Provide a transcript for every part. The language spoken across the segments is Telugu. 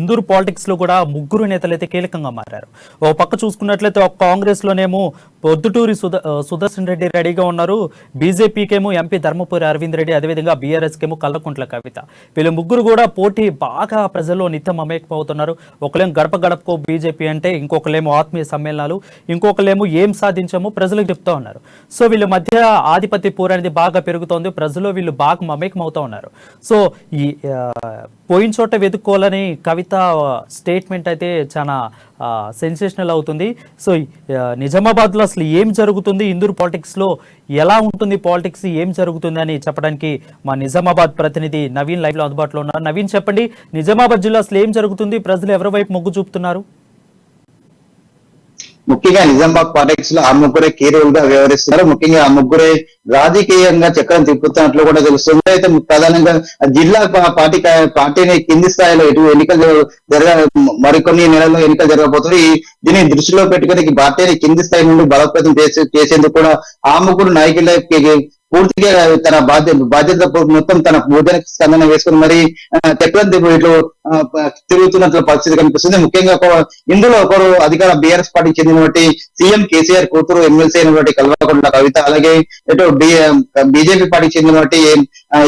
ఇందూరు పాలిటిక్స్ లో కూడా ముగ్గురు నేతలు అయితే కీలకంగా మారారు. ఓ పక్క చూసుకున్నట్లయితే ఒక కాంగ్రెస్ లోనేమో పొద్దుటూరి సుదర్శన్ రెడ్డి రెడీగా ఉన్నారు. బీజేపీకేమో ఎంపీ ధర్మపురి అరవింద్ రెడ్డి, అదేవిధంగా బీఆర్ఎస్ కేమో కల్వకుంట్ల కవిత. వీళ్ళు ముగ్గురు కూడా పోటీ బాగా ప్రజల్లో నిత్యం మమేకమవుతున్నారు. ఒకలేమో గడప గడపకో బీజేపీ అంటే, ఇంకొకలేమో ఆత్మీయ సమ్మేళనాలు, ఇంకొకలేమో ఏం సాధించామో ప్రజలకు చెప్తా ఉన్నారు. సో వీళ్ళ మధ్య ఆధిపత్య పోరు అనేది బాగా పెరుగుతోంది. ప్రజల్లో వీళ్ళు బాగా మమేకమవుతా ఉన్నారు. సో ఈ పోయిన చోట వెతుక్కోవాలని కవిత స్టేట్మెంట్ అయితే చాలా సెన్సేషనల్ అవుతుంది. సో నిజామాబాద్లో అసలు ఏం జరుగుతుంది, ఇందూరు పాలిటిక్స్లో ఎలా ఉంటుంది, పాలిటిక్స్ ఏం జరుగుతుంది అని చెప్పడానికి మా నిజామాబాద్ ప్రతినిధి నవీన్ లైవ్లో అందుబాటులో ఉన్నారు. నవీన్, చెప్పండి, నిజామాబాద్ జిల్లా అసలు ఏం జరుగుతుంది, ప్రజలు ఎవరి వైపు మొగ్గు చూపుతున్నారు? ముఖ్యంగా నిజామాబాద్ పాలిటిక్స్ లో ఆ ముగ్గురే కీ రోల్ గా వ్యవహరిస్తున్నారు. ముఖ్యంగా ఆ ముగ్గురే రాజకీయంగా చక్రం తిప్పుతున్నట్లు కూడా తెలుస్తుంది. అయితే ప్రధానంగా జిల్లా పార్టీని కింది స్థాయిలో ఎటు ఎన్నికలు మరికొన్ని నెలల్లో ఎన్నికలు జరగబోతుంది. దీన్ని దృష్టిలో పెట్టుకుని పార్టీని కింది స్థాయి నుండి బలోపేతం చేసేందుకు కూడా ఆ ముగ్గురు నాయకులకి పూర్తిగా తన బాధ్యత మొత్తం తన భోజన స్పందన వేసుకుని మరి చక్రం ఇట్లు తిరుగుతున్నట్లు పరిస్థితి కనిపిస్తుంది. ముఖ్యంగా ఇందులో ఒకరు అధికార బీఆర్ఎస్ పార్టీకి చెందినటువంటి సీఎం కేసీఆర్ కూతురు ఎమ్మెల్సీ అయినటువంటి కల్వకుంట్ల కవిత, అలాగే ఇటు బీజేపీ పార్టీకి చెందినటువంటి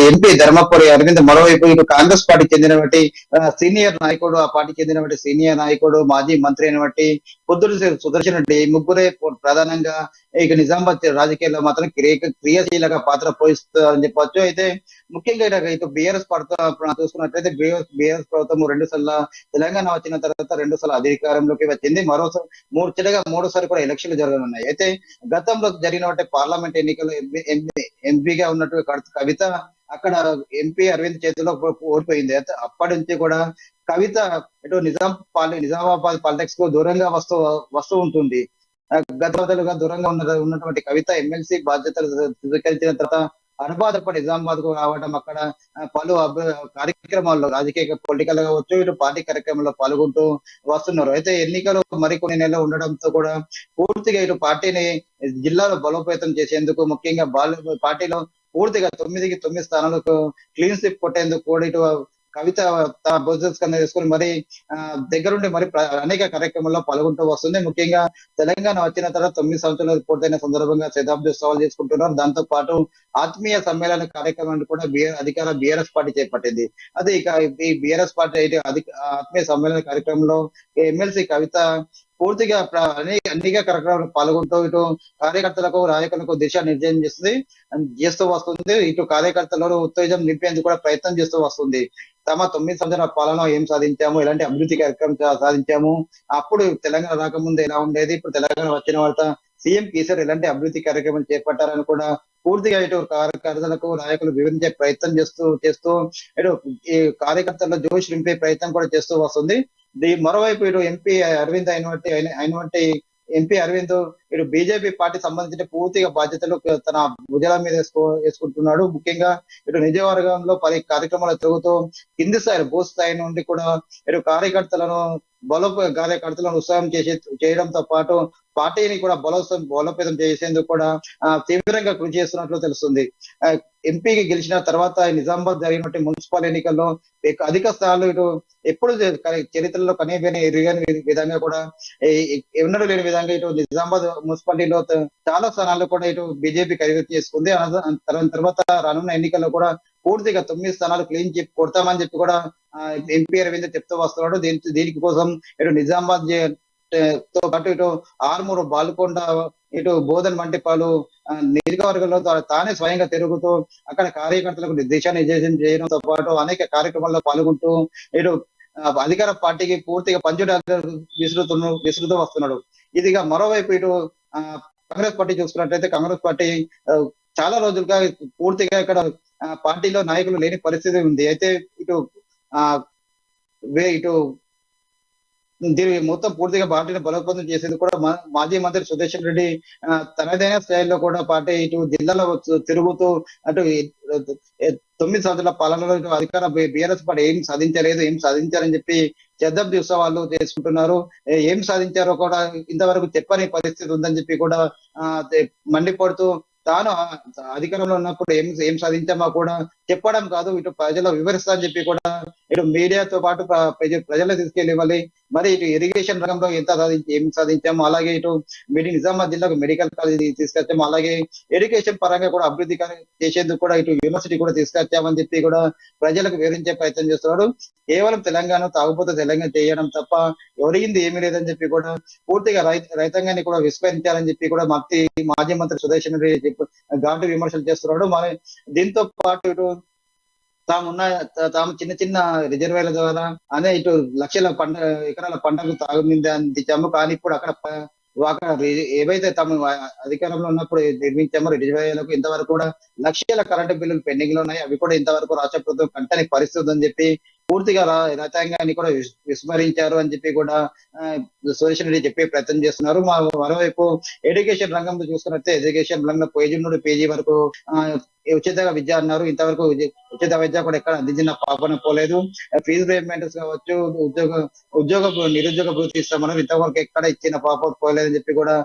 ఎంపీ ధర్మపురి అరవింద్, మరోవైపు ఇటు కాంగ్రెస్ పార్టీకి చెందినటువంటి సీనియర్ నాయకుడు, ఆ పార్టీకి చెందినటువంటి సీనియర్ నాయకుడు, మాజీ మంత్రి అయినటువంటి పొద్దుటూరి సుదర్శన్ రెడ్డి, ఈ ముగ్గురే ప్రధానంగా ఇక నిజామాబాద్ రాజకీయాల్లో మాత్రం క్రియాశీలక పాత్ర పోషిస్తారని చెప్పొచ్చు. అయితే ముఖ్యంగా ఇటు బీఆర్ఎస్ చూసుకున్నట్లయితే బీఆర్ఎస్ ప్రభుత్వం 2 సార్లు తెలంగాణ వచ్చిన తర్వాత 2 సార్లు అధికారంలోకి వచ్చింది. మూడోసారి కూడా ఎలక్షన్లు జరగనున్నాయి. అయితే గతంలో జరిగినటువంటి పార్లమెంట్ ఎన్నికల్లో ఎంపీగా ఉన్నట్టు కవిత అక్కడ ఎంపీ అరవింద్ చేతిలో ఓడిపోయింది. అయితే అప్పటి నుంచి కూడా కవిత ఇటు నిజామాబాద్ పాలిటిక్స్ కు దూరంగా వస్తూ ఉంటుంది. గతంగా దూరంగా ఉన్నటువంటి కవిత ఎమ్మెల్సీ బాధ్యతలు స్వీకరించిన తర్వాత అనుబాధపడి నిజామాబాద్ కు రావడం, అక్కడ పలు కార్యక్రమాల్లో రాజకీయ పొలిటికల్ కావచ్చు, ఇటు పార్టీ కార్యక్రమంలో పాల్గొంటూ వస్తున్నారు. అయితే ఎన్నికలు మరికొన్ని నెలలు ఉండడంతో కూడా పూర్తిగా ఇటు పార్టీని జిల్లాలో బలోపేతం చేసేందుకు, ముఖ్యంగా పార్టీలో పూర్తిగా 9కి 9 స్థానాలకు క్లీన్ స్విప్ కొట్టేందుకు కూడా ఇటు కవిత తన బొజ్జెస్ కింద వేసుకుని మరి దగ్గరుండి మరి అనేక కార్యక్రమాల్లో పాల్గొంటూ వస్తుంది. ముఖ్యంగా తెలంగాణ వచ్చిన తర్వాత 9 సంవత్సరాలు పూర్తయిన సందర్భంగా శతాబ్ది ఉత్సవాలు చేసుకుంటున్నారు. దాంతో పాటు ఆత్మీయ సమ్మేళన కార్యక్రమాన్ని కూడా అధికార బీఆర్ఎస్ పార్టీ చేపట్టింది. అదే ఇక ఈ బీఆర్ఎస్ పార్టీ అయితే ఆత్మీయ సమ్మేళన కార్యక్రమంలో ఎమ్మెల్సీ కవిత పూర్తిగా అనేక కార్యక్రమాలు పాల్గొంటూ ఇటు కార్యకర్తలకు, నాయకులకు దిశానిర్దేశం చేస్తూ వస్తుంది. ఇటు కార్యకర్తలను ఉత్తేజం నింపేందుకు కూడా ప్రయత్నం చేస్తూ వస్తుంది. తమ 9 సంవత్సరాల పాలన ఏం సాధించాము, ఎలాంటి అభివృద్ధి కార్యక్రమం సాధించాము, అప్పుడు తెలంగాణ రాకముందు ఎలా ఉండేది, ఇప్పుడు తెలంగాణ వచ్చిన తర్వాత సీఎం కేసీఆర్ ఎలాంటి అభివృద్ధి కార్యక్రమాలు చేపట్టారని కూడా పూర్తిగా ఇటు కార్యకర్తలకు, నాయకులు వివరించే ప్రయత్నం చేస్తూ ఇటు ఈ కార్యకర్తల్లో జోష్ నింపే ప్రయత్నం కూడా చేస్తూ వస్తుంది. మరోవైపు ఇటు ఎంపీ అరవింద్ అయినటువంటి ఎంపీ అరవింద్ ఇటు బీజేపీ పార్టీ సంబంధించిన పూర్తిగా బాధ్యతలు తన భుజాల మీద వేసుకుంటున్నాడు. ముఖ్యంగా ఇటు నియోజకవర్గంలో 10 కార్యక్రమాలు తిరుగుతూ కింది స్థాయి బూత్ స్థాయి నుండి కూడా ఇటు కార్యకర్తలను ఉత్సాహం చేయడంతో పాటు పార్టీని కూడా బలోపేతం చేసేందుకు కూడా తీవ్రంగా కృషి చేస్తున్నట్లు తెలుస్తుంది. ఎంపీకి గెలిచిన తర్వాత నిజామాబాద్ జరిగినటువంటి మున్సిపల్ ఎన్నికల్లో అధిక స్థానాలు ఇటు ఎప్పుడు చరిత్రలో కనీవిని విధంగా కూడా ఎన్నడూ లేని విధంగా ఇటు నిజామాబాద్ మున్సిపాలిటీలో చాలా స్థానాల్లో కూడా ఇటు బీజేపీ కైవసం చేసుకుంది. తర్వాత రానున్న ఎన్నికల్లో కూడా పూర్తిగా 9 స్థానాలు క్లీన్ చిప్ కొడతామని చెప్పి కూడా ఎంపీ అరవింద్ చెప్తూ వస్తున్నాడు. దీనికి కోసం ఇటు నిజామాబాద్ తో పాటు ఇటు ఆర్మూరు, బాల్కొండ, ఇటు బోధన్ మంటిపాలు నియోజకవర్గంలో తానే స్వయంగా తిరుగుతూ అక్కడ కార్యకర్తలకు దిశానిర్దేశం చేయడంతో పాటు అనేక కార్యక్రమాల్లో పాల్గొంటూ ఇటు అధికార పార్టీకి పూర్తిగా విసురుతూ వస్తున్నాడు. ఇదిగా మరోవైపు ఇటు కాంగ్రెస్ పార్టీ చూసుకున్నట్లయితే కాంగ్రెస్ పార్టీ చాలా రోజులుగా పూర్తిగా ఇక్కడ పార్టీలో నాయకులు లేని పరిస్థితి ఉంది. అయితే ఇటు దీని మొత్తం పూర్తిగా పార్టీని బలోపేతం చేసేది కూడా మాజీ మంత్రి సుదర్శన్ రెడ్డి తనదైన స్థాయిలో కూడా పార్టీ ఇటు జిల్లాలో తిరుగుతూ అటు 9 సంవత్సరాల పాలనలో ఇటు అధికార బీఆర్ఎస్ పార్టీ ఏం సాధించారని చెప్పి శతాబ్ది ఉత్సవాలు చేసుకుంటున్నారు. ఏం సాధించారో కూడా ఇంతవరకు చెప్పని పరిస్థితి ఉందని చెప్పి కూడా మండిపడుతూ తాను అధికారంలో ఉన్నప్పుడు ఏం సాధించామో కూడా చెప్పడం కాదు, ఇటు ప్రజలు వివరిస్తా అని చెప్పి కూడా ఇటు మీడియాతో పాటు ప్రజలకు తీసుకెళ్లి ఇవ్వాలి. మరి ఇటు ఇరిగేషన్ రంగంలో ఏం సాధించామో, అలాగే ఇటు నిజామాబాద్ జిల్లాకు మెడికల్ కాలేజ్ తీసుకొచ్చాము, అలాగే ఎడ్యుకేషన్ పరంగా కూడా అభివృద్ధి చేసేందుకు కూడా ఇటు యూనివర్సిటీ కూడా తీసుకొచ్చామని చెప్పి కూడా ప్రజలకు వివరించే ప్రయత్నం చేస్తున్నాడు. కేవలం తెలంగాణ తాగుపోతే తెలంగాణ చేయడం తప్ప ఎవరిగింది ఏమీ లేదని చెప్పి కూడా పూర్తిగా రైతాంగాన్ని కూడా విస్మరించాలని చెప్పి కూడా మాజీ మంత్రి సుదర్శన్ రెడ్డి ఘాటు విమర్శలు చేస్తున్నాడు. మరి దీంతో పాటు ఇటు తాము చిన్న చిన్న రిజర్వేల ద్వారా అనే ఇటు లక్షల ఎకరాల పంటలు తాగునింది అందించాము, కానీ ఇప్పుడు అక్కడ ఏవైతే తాము అధికారంలో ఉన్నప్పుడు నిర్మించామో రిజర్వేలకు ఇంతవరకు కూడా లక్షల కరెంటు బిల్లులు పెండింగ్ లో ఉన్నాయి. అవి కూడా ఇంతవరకు రాష్ట్ర ప్రభుత్వం కంటని పరిస్థితి అని చెప్పి పూర్తిగా రైతాంగాన్ని కూడా విస్మరించారు అని చెప్పి కూడా సురేష్ రెడ్డి చెప్పే ప్రయత్నం చేస్తున్నారు. మరోవైపు ఎడ్యుకేషన్ రంగంలో చూసుకున్నట్లయితే ఎడ్యుకేషన్ రంగంలో కేజీ నుండి పేజీ వరకు ఉచిత విద్య అన్నారు. ఇంతవరకు ఉచిత విద్య కూడా ఎక్కడ అందించిన పాపన పోలేదు. ఫీజు రియంబర్స్మెంట్స్ కావచ్చు, నిరుద్యోగ భృతి ఇస్తామన్నారు, ఇంతవరకు ఎక్కడ ఇచ్చిన పాప పోలేదని చెప్పి కూడా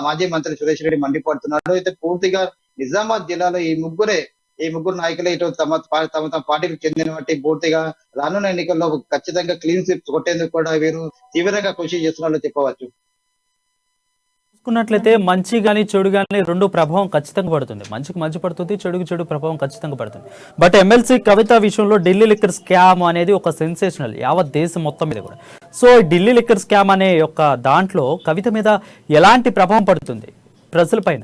మాజీ మంత్రి సురేష్ రెడ్డి మండిపడుతున్నాడు. అయితే పూర్తిగా నిజామాబాద్ జిల్లాలో ఈ ముగ్గురు నాయకులే ఇటు తమ పార్టీకి చెందిన బట్టి పూర్తిగా రానున్న ఎన్నికల్లో ఖచ్చితంగా క్లీన్ స్వీప్ కొట్టేందుకు కూడా వీరు తీవ్రంగా కృషి చేస్తున్నారని చెప్పవచ్చు. చూసుకున్నట్లయితే మంచి కానీ చెడు కానీ రెండు ప్రభావం ఖచ్చితంగా పడుతుంది. మంచికి మంచి పడుతుంది, చెడుకు చెడు ప్రభావం ఖచ్చితంగా పడుతుంది. బట్ ఎమ్మెల్సీ కవిత విషయంలో ఢిల్లీ లిక్కర్ స్కామ్ అనేది ఒక సెన్సేషనల్ యావత్ దేశం మొత్తం మీద కూడా. సో ఢిల్లీ లిక్కర్ స్కామ్ అనే యొక్క దాంట్లో కవిత మీద ఎలాంటి ప్రభావం పడుతుంది ప్రజలపైన?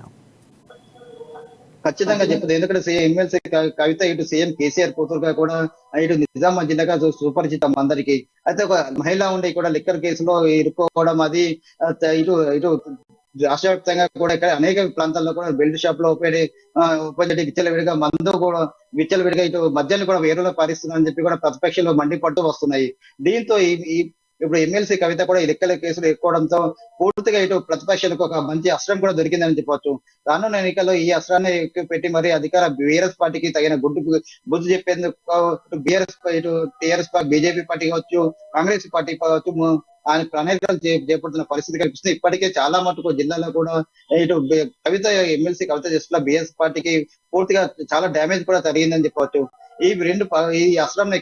ఖచ్చితంగా చెప్పదు. ఎందుకంటే ఎమ్మెల్సీ కవిత ఇటు సీఎం కేసీఆర్ కూతురుగా కూడా ఇటు నిజామాబాద్ జిల్లాగా సుపరిచితం అందరికీ. అయితే ఒక మహిళ ఉండి కూడా లిక్కర్ కేసులో ఇరుక్కోవడం అది ఇటు ఇటు రాష్ట్ర వ్యాప్తంగా కూడా ఇక్కడ అనేక ప్రాంతాల్లో కూడా బెల్ట్ షాప్ లో విచ్చలవిడిగా మందు కూడా విచ్చలవిడిగా ఇటు మద్యాన్ని కూడా వేరులో పారిస్తుందని చెప్పి కూడా ప్రతిపక్షంలో మండిపడుతూ వస్తున్నాయి. దీంతో ఇప్పుడు ఎమ్మెల్సీ కవిత కూడా ఈ లెక్కల కేసులు ఎక్కువడంతో పూర్తిగా ఇటు ప్రతిపక్షానికి ఒక మంచి అస్త్రం కూడా దొరికిందని చెప్పవచ్చు. రానున్న ఎన్నికల్లో ఈ అస్త్రాన్ని పెట్టి మరి అధికార బీఆర్ఎస్ పార్టీకి తగిన బుద్ధి చెప్పేందుకు ఇటు టీఆర్ఎస్ బీజేపీ పార్టీ కావచ్చు, కాంగ్రెస్ పార్టీ కావచ్చు ఆయన ప్రణాళికలు చేపడుతున్న పరిస్థితి కనిపిస్తుంది. ఇప్పటికే చాలా మటుకు జిల్లాలో కూడా ఇటు ఎమ్మెల్సీ కవిత చేస్తున్న బీఎస్ పార్టీకి పూర్తిగా చాలా డ్యామేజ్ కూడా జరిగిందని చెప్పవచ్చు. ఈ అస్త్రం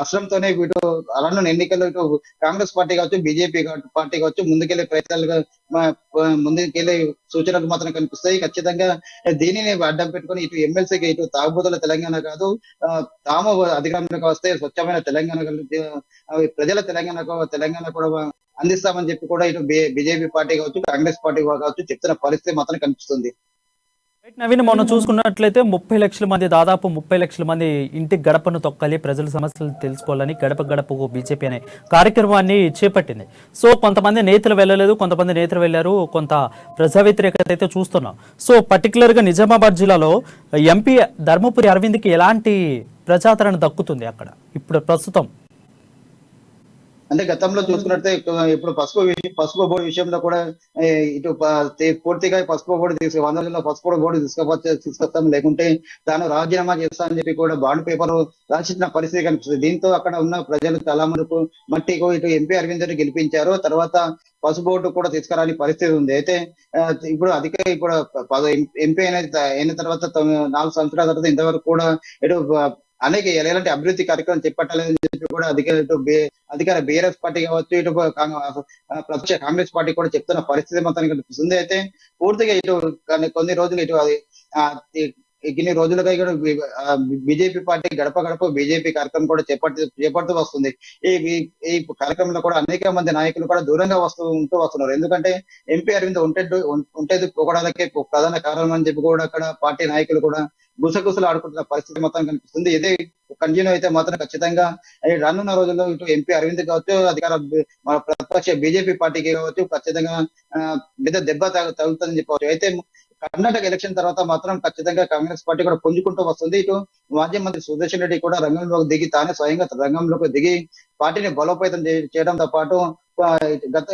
అస్త్రంతోనే వీటు రానున్న ఎన్నికల్లో ఇటు కాంగ్రెస్ పార్టీ కావచ్చు, బీజేపీ పార్టీ కావచ్చు ముందుకెళ్లే ప్రయత్నాలుగా ముందుకెళ్లే సూచనలు మాత్రం కనిపిస్తాయి. ఖచ్చితంగా దీనిని అడ్డం పెట్టుకుని ఇటు ఎమ్మెల్సీకి ఇటు తాగుబోతుల తెలంగాణ కాదు, తాము అధికారంలోకి వస్తే స్వచ్ఛమైన తెలంగాణ ప్రజల తెలంగాణ కూడా అందిస్తామని చెప్పి కూడా ఇటు బీజేపీ పార్టీ కావచ్చు, కాంగ్రెస్ పార్టీ కావచ్చు చెప్తున్న పరిస్థితి మాత్రం కనిపిస్తుంది. నవీన్, మనం చూసుకున్నట్లయితే 30 లక్షల మంది, దాదాపు 30 లక్షల మంది ఇంటి గడపను తొక్కాలి, ప్రజల సమస్యలు తెలుసుకోవాలని గడప గడపకు బీజేపీ అనే కార్యక్రమాన్ని చేపట్టింది. సో కొంతమంది నేతలు వెళ్ళలేదు, కొంతమంది నేతలు వెళ్ళారు, కొంత ప్రజా వ్యతిరేకత అయితే చూస్తున్నాం. సో పర్టికులర్గా నిజామాబాద్ జిల్లాలో ఎంపీ ధర్మపురి అరవింద్కి ఎలాంటి ప్రజాదరణ దక్కుతుంది అక్కడ ఇప్పుడు ప్రస్తుతం? అంటే గతంలో చూసుకున్నట్టే ఇప్పుడు పసుపు బోర్డు విషయంలో కూడా ఇటు పూర్తిగా పసుపు బోర్డు 100 రోజుల్లో పసుపు బోర్డు తీసుకొస్తాం, లేకుంటే తాను రాజీనామా చేస్తానని చెప్పి కూడా బాండ్ పేపర్ రాసిన పరిస్థితి కనిపిస్తుంది. దీంతో అక్కడ ఉన్న ప్రజలు చాలా వరకు మట్టికు ఇటు ఎంపీ అరవింద్ రెడ్డి గెలిపించారు. తర్వాత పసుపు బోర్డు కూడా తీసుకురాని పరిస్థితి ఉంది. అయితే ఇప్పుడు ఎంపీ అయిన తర్వాత 4 సంవత్సరాల తర్వాత ఇంతవరకు కూడా ఇటు అనేక ఎలాంటి అభివృద్ధి కార్యక్రమం చేపట్టాలని చెప్పి కూడా అధికార బీఆర్ఎస్ పార్టీ కావచ్చు, ఇటు ప్రతిపక్ష కాంగ్రెస్ పార్టీ కూడా చెప్తున్న పరిస్థితి మొత్తానికి కనిపిస్తుంది. అయితే పూర్తిగా ఇటు కొన్ని రోజులు ఇన్ని రోజులుగా ఇక్కడ బీజేపీ పార్టీ గడప గడప బీజేపీ కార్యక్రమం కూడా చేపడుతూ వస్తుంది. ఈ కార్యక్రమంలో కూడా అనేక మంది నాయకులు కూడా దూరంగా వస్తున్నారు. ఎందుకంటే ఎంపీ అరవింద్ ఉంటేది పోవడానికే ప్రధాన కారణం అని చెప్పి కూడా అక్కడ పార్టీ నాయకులు కూడా గుసగుసలు ఆడుకుంటున్న పరిస్థితి మొత్తం కనిపిస్తుంది. ఇదే కంటిన్యూ అయితే మాత్రం ఖచ్చితంగా రానున్న రోజుల్లో ఇటు ఎంపీ అరవింద్ కావచ్చు, ప్రతిపక్ష బీజేపీ పార్టీకి కావచ్చు ఖచ్చితంగా దెబ్బ తగులుతుందని చెప్పవచ్చు. అయితే కర్ణాటక ఎలక్షన్ తర్వాత మాత్రం ఖచ్చితంగా కాంగ్రెస్ పార్టీ కూడా పుంజుకుంటూ వస్తుంది. ఇటు మాజీ మంత్రి సుదర్శన్ రెడ్డి కూడా రంగంలోకి దిగి తానే స్వయంగా రంగంలోకి దిగి పార్టీని బలోపేతం చేయడంతో పాటు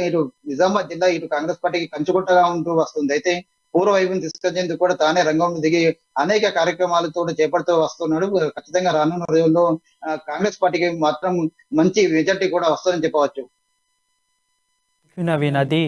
ఇటు నిజామాబాద్ జిల్లా ఇటు కాంగ్రెస్ పార్టీకి కంచుకుంటగా ఉంటూ వస్తుంది. అయితే పూర్వ వైభవం తీసుకొచ్చేందుకు కూడా తానే రంగంలో దిగి అనేక కార్యక్రమాలతో చేపడుతూ వస్తున్నాడు. ఖచ్చితంగా రానున్న రోజుల్లో కాంగ్రెస్ పార్టీకి మాత్రం మంచి మెజార్టీ కూడా వస్తుందని చెప్పవచ్చు. నవీన్, అది